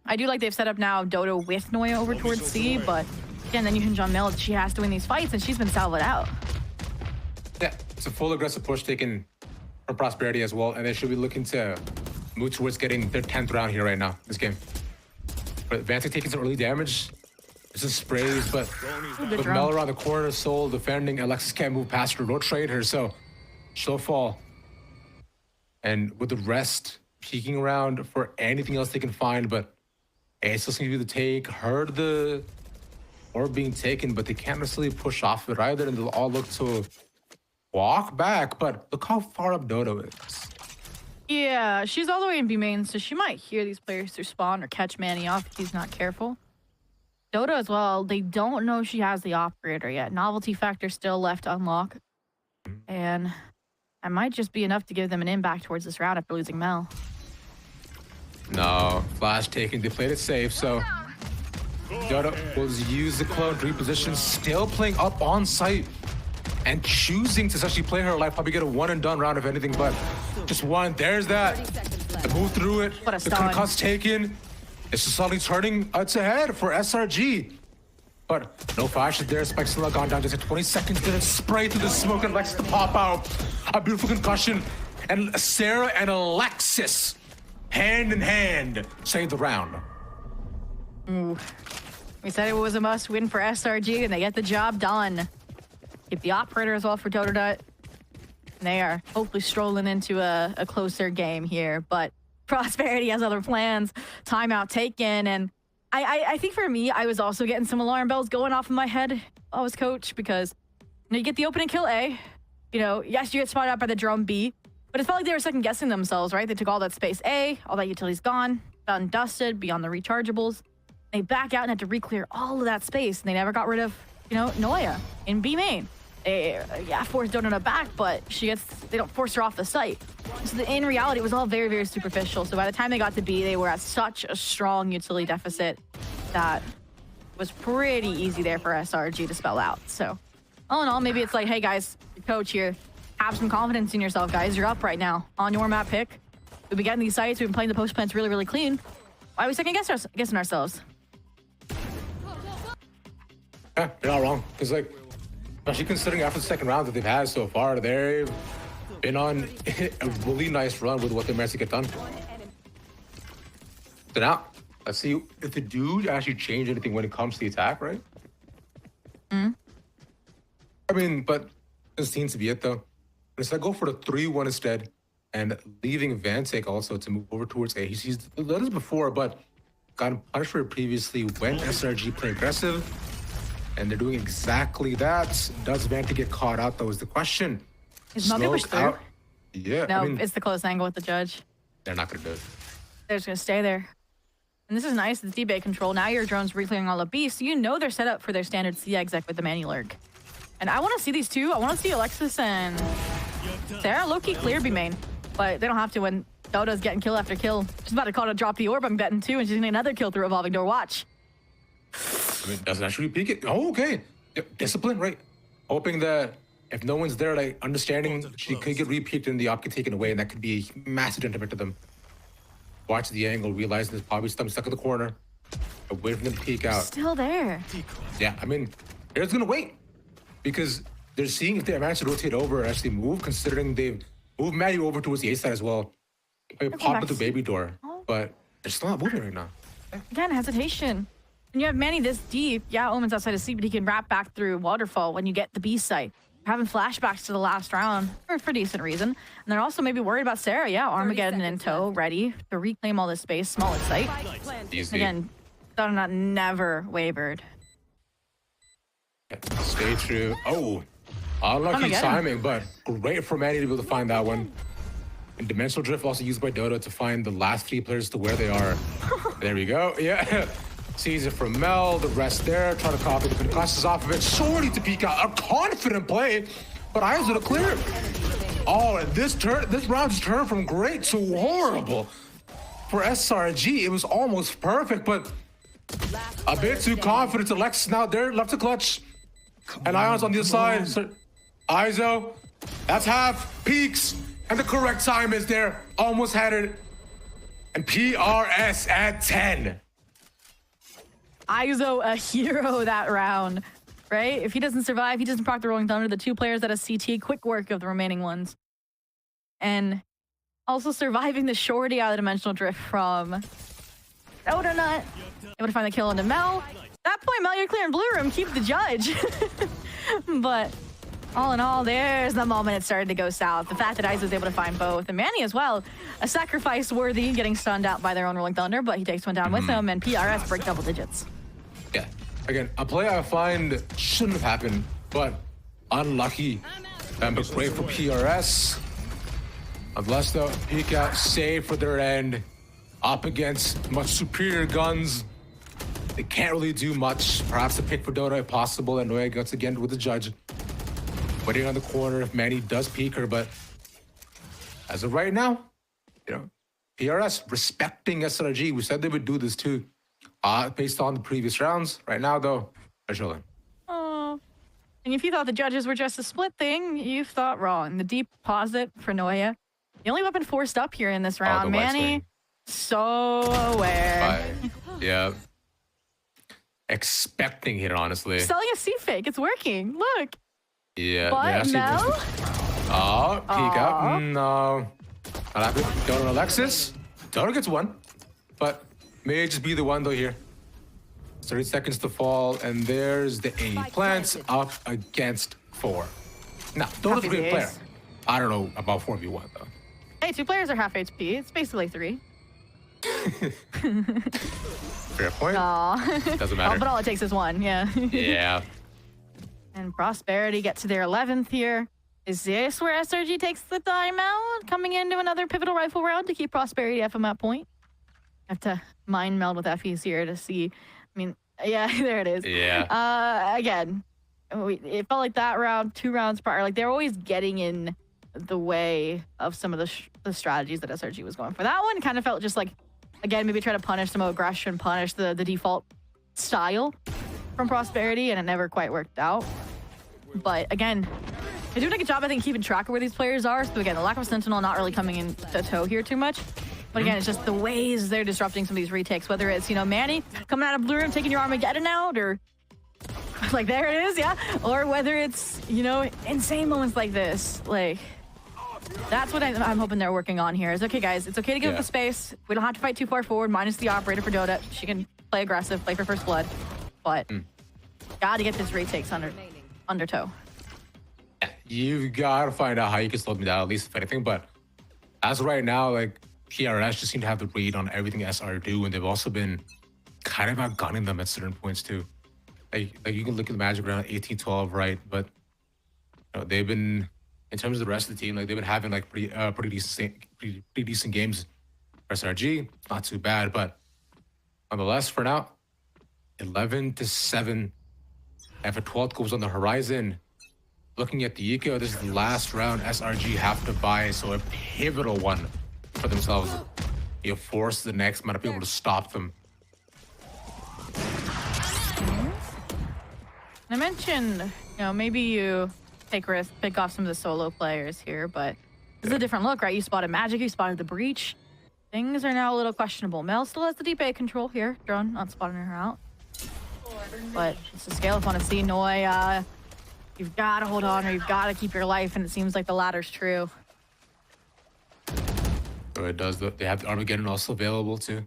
I do like they've set up now Dodo with Noya over towards C, but again, then you hinge on Mel. She has to win these fights, and she's been salved out.
Yeah, it's a full aggressive push taken from Prosperity as well, and they should be looking to move towards getting their 10th round here right now, this game. But Vance taking some early damage. This is sprays, but with Mel around the corner, Soul defending, Alexis can't move past her, rotate her, so she'll fall. And with the rest peeking around for anything else they can find, but it still seems to be the take. Heard the or being taken, but they can't necessarily push off it either, and they'll all look to walk back. But look how far up Dodo is.
Yeah, she's all the way in B main, so she might hear these players through spawn or catch Manny off if he's not careful. Dodo as well, they don't know she has the operator yet. Novelty factor still left to unlock. And that might just be enough to give them an in back towards this round after losing Mel.
No, flash taken. They played it safe, so Dodo will use the clone to reposition, still playing up on site and choosing to actually play her life. Probably get a one and done round if anything, but just one. There's that. The move through it.
What a
the
stun.
concuss taken. It's just suddenly turning it's ahead for SRG. But no flashes there. Spike still gone down just at 20 seconds. Then spray through the smoke and Alexis to pop out. A beautiful concussion. And Sarah and Alexis, hand in hand, save the round.
Ooh. We said it was a must win for SRG, and they get the job done. Keep the operator as well for Dotodot. They are hopefully strolling into a closer game here, but Prosperity has other plans. Timeout taken, and I think for me, I was also getting some alarm bells going off in my head while I was coach, because you get the opening kill A. Yes, you get spotted out by the drone B, but it felt like they were second guessing themselves, right? They took all that space A, all that utility's gone, done dusted, beyond the rechargeables. They back out and had to re-clear all of that space, and they never got rid of, Noya in B main. They, force Donut back, but they don't force her off the site. So in reality, it was all very, very superficial. So by the time they got to B, they were at such a strong utility deficit that was pretty easy there for SRG to spell out. So all in all, maybe it's like, hey guys, your coach here, have some confidence in yourself, guys. You're up right now on your map pick. We've been getting these sites. We've been playing the post plants really, really clean. Why are we second guessing ourselves?
Yeah, you're not wrong. Because, especially considering after the second round that they've had so far, they've been on a really nice run with what they managed to get done. So now, let's see if the dude actually changed anything when it comes to the attack, right? I mean, but this seems to be it, though. Instead, go for the 3-1 instead, and leaving Vantek also to move over towards A. He's done this before, but gotten punished for it previously when SRG played aggressive. And they're doing exactly that. Does Vantek get caught out, though, is the question.
Is Mel pushed through?
Yeah.
No, it's the close angle with the judge.
They're not going to do it.
They're just going to stay there. And this is nice, the D-Bay control. Now your drone's reclearing all of B, so they're set up for their standard C exec with the Manny Lurk. And I want to see these two. I want to see Alexis and Sarah low-key clear B main. But they don't have to when Dodo's getting kill after kill. She's about to call to drop the orb, I'm betting, too, and she's going to get another kill through Revolving Door. Watch.
I mean, doesn't actually peek it. Oh, okay. Discipline, right? Hoping that if no one's there, understanding she could get re-peeked and the op get taken away, and that could be a massive detriment to them. Watch the angle, realizing there's probably something stuck in the corner. Wait for them to peek out.
Still there.
Yeah, I mean, they're just gonna wait because they're seeing if they manage to rotate over and actually move, considering they've moved Maddie over towards the A side as well. Maybe pop into the baby door, but they're still not moving right now.
Again, hesitation. When you have Manny this deep, Omen's outside of C, but he can wrap back through Waterfall when you get the B site. You're having flashbacks to the last round for decent reason. And they're also maybe worried about Sarah. Yeah, Armageddon in tow, ready to reclaim all this space, small at sight.
Easy.
Again, Donut never wavered.
Stay true. Oh, unlucky timing, but great for Manny to be able to find that one. And Dimensional Drift also used by Dodo to find the last 3 players to where they are. There we go. Yeah. Sees it from Mel, the rest there, trying to copy the concussions off of it. Shorty to peek out, a confident play, but eyes to clear. Oh, and this round's turned from great to horrible. For SRG, it was almost perfect, but a bit too confident. Alexis now there, left to clutch. And Ion's on the other side. So, Izo, that's half, peaks, and the correct time is there. Almost had it. And PRS at 10.
Izo a hero that round, right? If he doesn't survive, he doesn't proc the Rolling Thunder. The 2 players that have CT, quick work of the remaining ones. And also surviving the shorty out of the Dimensional Drift from Donut. Able to find the kill into Mel. At that point, Mel, you're clearing blue room. Keep the judge. But all in all, there's the moment it started to go south. The fact that Izo was able to find both. And Manny as well. A sacrifice worthy, getting stunned out by their own Rolling Thunder, but he takes one down with him, and PRS break double digits.
Yeah, again, a play I find shouldn't have happened, but unlucky. But great for PRS. Unless the peek out save for their end, up against much superior guns. They can't really do much. Perhaps a pick for Dota if possible, and Noya gets again with the judge. Waiting on the corner if Manny does peek her, but as of right now, you know, PRS respecting SRG. We said they would do this too, based on the previous rounds. Right now, though, they're chilling.
Oh, and if you thought the judges were just a split thing, you've thought wrong. The deep posit for Noya. The only weapon forced up here in this round. Manny, so aware.
Yeah. Expecting it, honestly.
Selling a C fake. It's working. Look.
Yeah.
But Mel?
Oh, peek up. No. Not happy. Dota Alexis. Dota gets one. But may just be the one, though, here. 30 seconds to fall, and there's the A. Plants up against 4. Now, Dota's a great player. I don't know about 4v1, though.
Hey, 2 players are half HP. It's basically 3.
Fair point. Doesn't matter.
Oh, but all it takes is 1, yeah.
Yeah.
And Prosperity get to their 11th here. Is this where SRG takes the timeout? Coming into another pivotal rifle round to keep Prosperity FM at point? I have to mind meld with FE's here to see. I mean, yeah, there it is.
Yeah.
Again, it felt like that round, 2 rounds prior, like they're always getting in the way of some of the strategies that SRG was going for. That one kind of felt just like, again, maybe try to punish some aggression, punish the default style from Prosperity, and it never quite worked out. But again, they do a good job, I think, keeping track of where these players are. So again, the lack of Sentinel not really coming in to tow here too much. But again, it's just the ways they're disrupting some of these retakes, whether it's, you know, Manny coming out of blue room, taking your Armageddon out, or like, there it is, yeah. Or whether it's, you know, insane moments like this. Like, that's what I'm hoping they're working on here. Is okay, guys, it's okay to give up the space. We don't have to fight too far forward, minus the operator for Dota. She can play aggressive, play for first blood. But gotta get this retakes under tow.
Yeah, you've got to find out how you can slow them down, at least if anything. But as of right now, like, PRS just seem to have the read on everything SR do, and they've also been kind of outgunning them at certain points too. Like you can look at the Magic round 18-12, right? But you know, they've been, in terms of the rest of the team, like they've been having like pretty decent games. SRG, not too bad, but nonetheless, for now, 11-7. And for 12th goes on the horizon. Looking at the eco, this is the last round SRG have to buy, so a pivotal one for themselves. You force the next amount of people to stop them.
I mentioned, you know, maybe you take risk, pick off some of the solo players here, but this is a different look, right? You spotted Magic, you spotted the Breach. Things are now a little questionable. Mel still has the deep A control here. Drone not spotting her out. But it's a scale up on a C. Noya, you've got to hold on, or you've got to keep your life, and it seems like the latter's true.
So it does. They have the Armageddon also available too,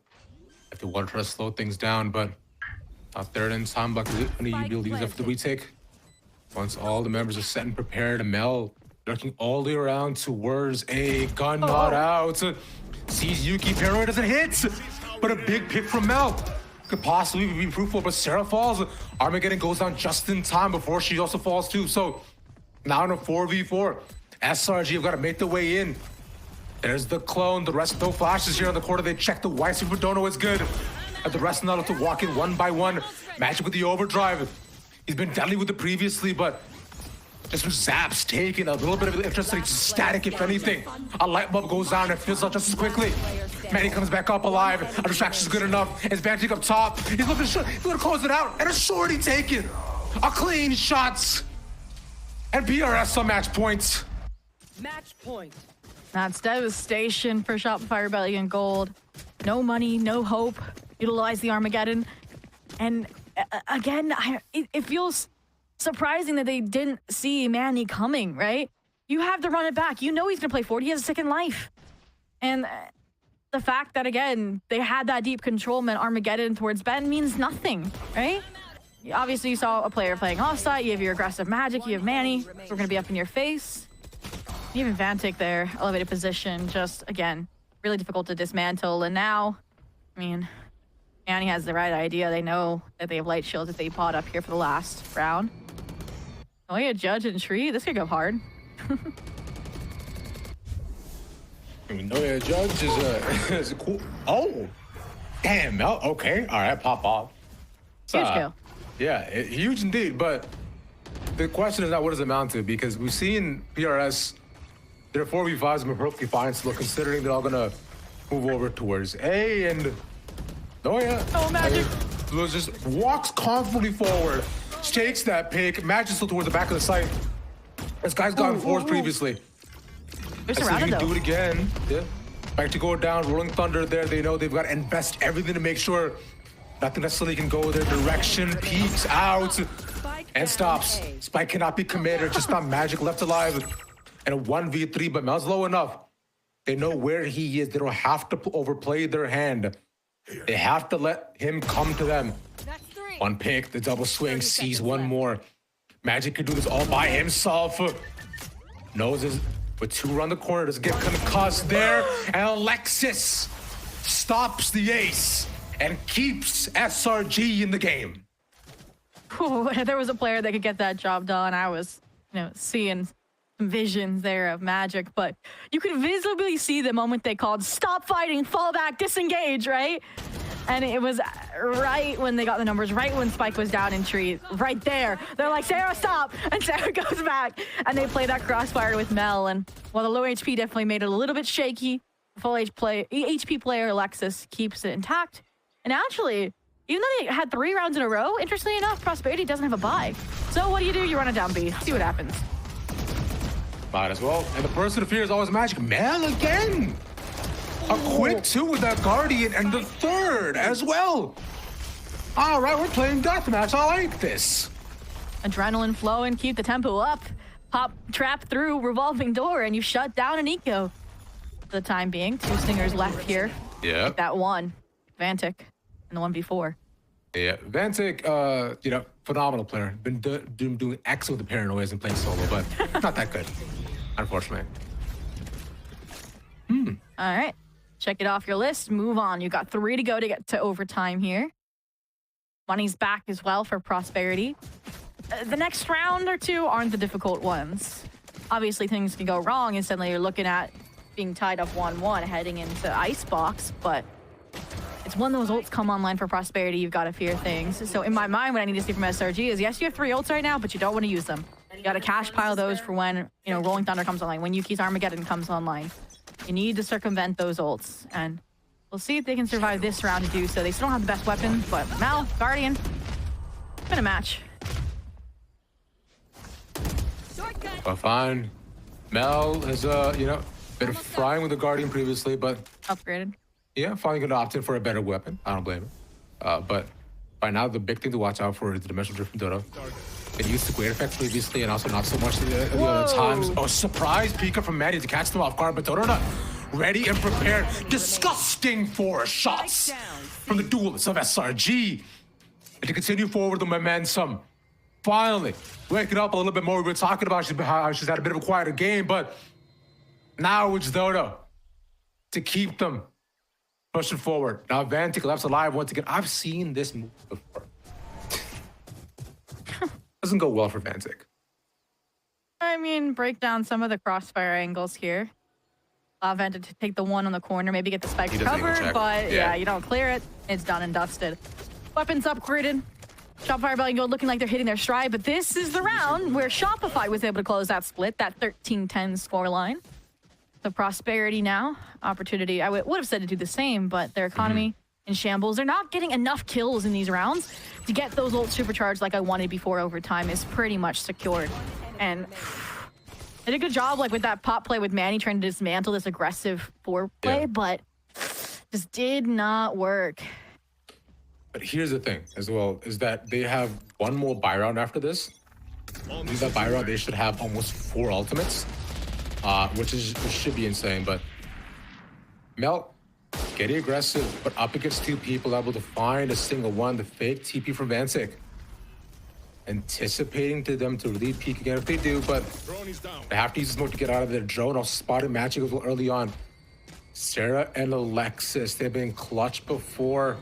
if they want to try to slow things down. But out there in time, but when you build these up for the retake, once all the members are set and prepared, Mel looking all the way around towards a gun not out. Sees Yuki, Paranoid doesn't hit, but a big pick from Mel. Could possibly be fruitful, but Sarah falls. Armageddon goes down just in time before she also falls too. So now in a 4v4, SRG have got to make their way in. There's the clone, the rest no flashes here on the corner. They check the white super, don't know it's good. And the rest now have to walk in one by one. Magic with the overdrive. He's been deadly with it previously, but just with Zap's taking a little bit of interest, like static if anything. A light bulb goes down and fills out just as quickly. Manny comes back up alive. A distraction's good enough. It's Bantic up top. He's looking short. He's gonna close it out. And a shorty taken. A clean shot. And PRS on match points.
Match point.
That's devastation for Shopify Rebellion Gold. No money, no hope. Utilize the Armageddon. And again, it feels surprising that they didn't see Manny coming, right? You have to run it back. You know he's going to play forward. He has a second life. And the fact that, again, they had that deep control meant Armageddon towards Ben means nothing, right? Obviously, you saw a player playing offside. You have your aggressive Magic. You have Manny. We're going to be up in your face. Even Vantic there, elevated position. Just, again, really difficult to dismantle. And now, I mean, Annie has the right idea. They know that they have light shields if they pot up here for the last round. Oh yeah, Judge and Tree. This could go hard.
No, yeah, Judge is cool. Oh, damn, Mel. Okay, all right, pop off.
Huge kill.
Yeah, huge indeed. But the question is not what does it amount to, because we've seen PRS, their 4v5s have been perfectly fine. So considering they're all gonna move over towards A, and oh yeah,
Oh, Magic.
Lotus just walks confidently forward, shakes that pick. Magic's still towards the back of the site. This guy's gotten fours previously.
They're
So you
surrounded
can
though.
do it again. Yeah. Back to go down, Rolling Thunder there. They know they've got to invest everything to make sure nothing necessarily can go their direction. Peeks out and stops. Spike cannot be committed. Just not Magic left alive. And a 1v3, but Mel's low enough. They know where he is. They don't have to overplay their hand. They have to let him come to them. One pick, the double swing, sees one more. Magic could do this all by himself. Knows his, with two around the corner, doesn't get concussed there. And Alexis stops the ace and keeps SRG in the game.
Ooh, if there was a player that could get that job done, I was, seeing some visions there of Magic, but you could visibly see the moment they called stop fighting, fall back, disengage, right? And it was right when they got the numbers, right when Spike was down in tree, right there. They're like, Sarah, stop! And Sarah goes back, and they play that crossfire with Mel. And while the low HP definitely made it a little bit shaky, full HP player Alexis keeps it intact. And actually, even though they had 3 rounds in a row, interestingly enough, Prosperity doesn't have a bye. So what do? You run it down B, see what happens.
Might as well. And the person of fear is always Magic. Mel again! A quick 2 with that Guardian, and the 3rd as well. All right, we're playing deathmatch. I like this.
Adrenaline flowing, keep the tempo up. Pop trap through revolving door, and you shut down an eco. For the time being, 2 stingers left here.
Yeah.
That one, Vantic, and the one before.
Yeah, Vantic, phenomenal player. Been doing excellent with the paranoias and playing solo, but not that good, unfortunately.
All right, check it off your list. Move on. You got 3 to go to get to overtime here. Money's back as well for Prosperity. The next round or 2 aren't the difficult ones. Obviously, things can go wrong, and suddenly you're looking at being tied up 1-1 heading into Icebox, but it's when those ults come online for Prosperity, you've got to fear things. So in my mind, what I need to see from SRG is, yes, you have 3 ults right now, but you don't want to use them. You got to cash pile those for when, Rolling Thunder comes online, when Yuki's Armageddon comes online. You need to circumvent those ults, and we'll see if they can survive this round to do so. They still don't have the best weapons, but Mal, Guardian, it's been a match.
But fine. Mel has, been frying with the Guardian previously, but
Upgraded.
yeah, finally gonna opt in for a better weapon. I don't blame him. But by now, the big thing to watch out for is the Dimensional Drift from Dodo. It used the great effects previously, and also not so much the other times. Oh, surprise Pika from Maddie to catch them off guard, but Dodo not ready and prepared. Disgusting 4 shots from the duelists of SRG. And to continue forward the momentum. Finally, waking up a little bit more. We were talking about how she's had a bit of a quieter game, but now it's Dodo to keep them pushing forward. Now Vantic left alive once again. I've seen this move before. Doesn't go well for Vantic.
I mean, break down some of the crossfire angles here. Allow Vantic to take the one on the corner, maybe get the spike
He doesn't even
covered,
check.
but
Yeah.
you don't clear it. It's done and dusted. Weapons upgraded. Shopify Rebellion Gold looking like they're hitting their stride, but this is the round where Shopify was able to close that split, that 13-10 scoreline. The Prosperity now, opportunity. I would have said to do the same, but their economy in shambles. They're not getting enough kills in these rounds to get those ults supercharged like I wanted before overtime is pretty much secured. And they did a good job with that pop play with Manny trying to dismantle this aggressive foreplay, but just did not work.
But here's the thing as well, is that they have one more buy round after this. Use that buy round, they should have almost 4 ultimates, which should be insane. But Mel, getting aggressive, but up against 2 people, able to find a single one, the fake TP from Vantic. Anticipating to them to really peek again if they do, but they have to use this mode to get out of their drone. Also spotted matching as well early on. Sarah and Alexis, they've been clutch before.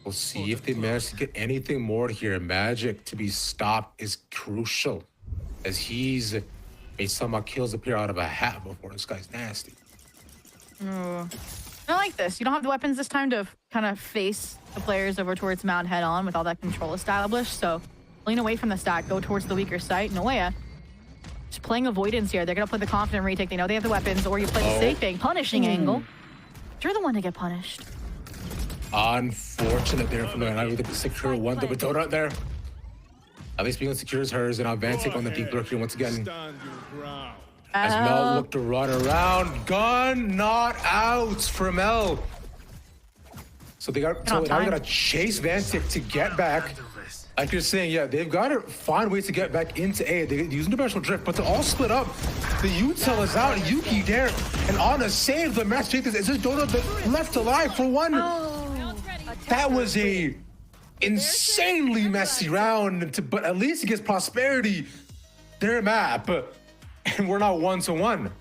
We'll see if they manage to get anything more here. Magic to be stopped is crucial, as he's made some kills appear out of a hat before. This guy's nasty.
I like this. You don't have the weapons this time to kind of face the players over towards Mount head on with all that control established. So lean away from the stack, go towards the weaker site. Noya just playing avoidance here. They're going to play the confident retake. They know they have the weapons, or you play the safe thing, punishing angle. You're the one to get punished.
Unfortunate there from Noya. I really secure one double donut there. At least being secures hers, and Vantic on the deep lurk here once again. As Mel looked to run around, gun not out for Mel. So now they gotta chase Vantic to get back. Like you're saying, yeah, they've got to find ways to get back into A. They're using the dimensional drift, but they're all split up. The Utel is out, Yuki there, and Anna saved the match. It's just Donut left alive for one. That was a insanely messy round, but at least it gets Prosperity their map, and we're not 1-1.